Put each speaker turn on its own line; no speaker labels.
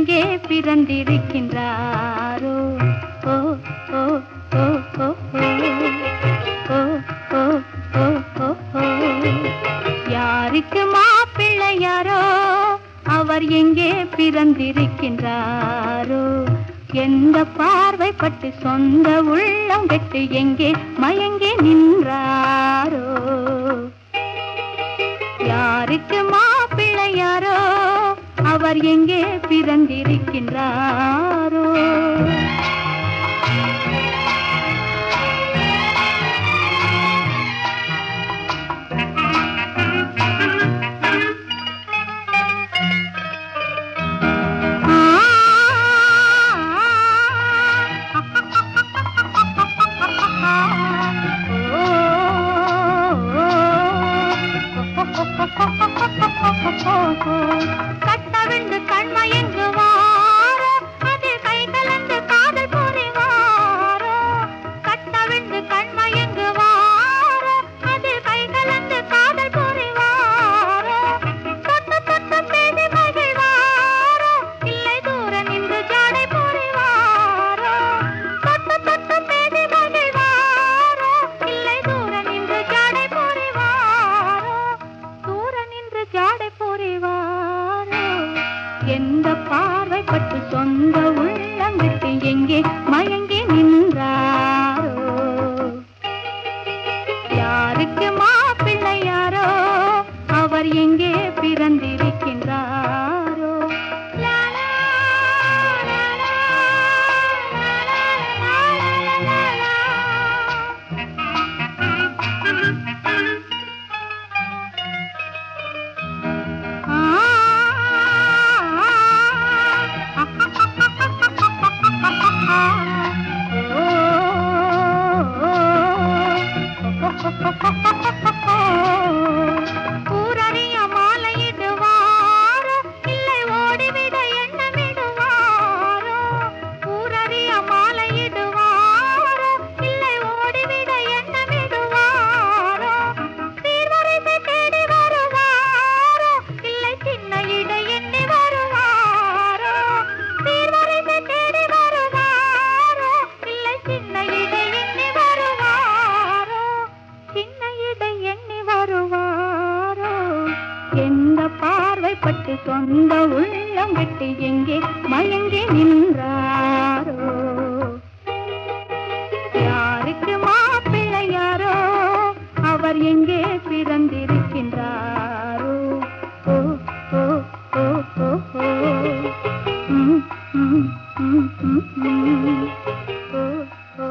எங்கே பிறந்திருக்கின்றாரோ? ஓ ஓ ஓ ஓ ஓ ஓ ஓ ஓ ஓ. யாருக்கு மாப்பிள்ளையாரோ அவர் எங்கே பிறந்திருக்கின்றாரோ? எந்த பார்வை பட்டு சொந்த உள்ளம் கெட்டு எங்கே மயங்கி நின்றாரோ? யாருக்கு மாப்பிள்ளையாரோ அவர் எங்கே பிறந்திருக்கின்றாரோ? கட்டவிழ்ந்து கண்மயங்குவாரோ அது கை கலந்து காதல் புரிவாரோ? கட்டவிழ்ந்து கண்மயங்குவாரோ அது கை கலந்து காதல் புரிவாரோ? தொட்டு தொட்டு பேசி மகிழ்வாரோ இல்லை தூர நின்று ஜாடை புரிவாரோ? தொட்டு தொட்டு பேசி மகிழ்வாரோ இல்லை தூர நின்று ஜாடை புரிவாரோ? தூர நின்று ஜாடை புரிவாரோ? எந்த பார்வை பட்டு சொந்த உள்ளம் விட்டு எங்கே மயங்கி நின்றாரோ? யாருக்கு மாப்பிள்ளையாரோ அவர் எங்கே பிறந்திருக்கின்றாரோ? லாலா, லாலா, லாலா, ஊரறிய மாலையிடுவாரோ இல்லை ஓடிவிட எண்ணமிடுவாரோ? ஊரறிய மாலையிடுவாரோ இல்லை ஓடிவிட எண்ணமிடுவாரோ? சீர்வரிசை தேடி வருவாரோ இல்லை சின்ன இடை எண்ணி வருவாரோ? சீர்வரிசை தேடி வருவாரோ இல்லை சின்ன இடை எண்ணி வருவாரோ? சின்ன இடை எண்ணி வருவாரோ? எந்த பார்வை பட்டு சொந்த உள்ளம் விட்டு எங்கே மயங்கி நின்றாரோ? யாருக்கு மாப்பிள்ளையாரோ அவர் எங்கே பிறந்திருக்கின்றாரோ? ஓ ஓ ஓ ஓ ஓ. ம் ம் ம் ம் ம். ஓ ஓ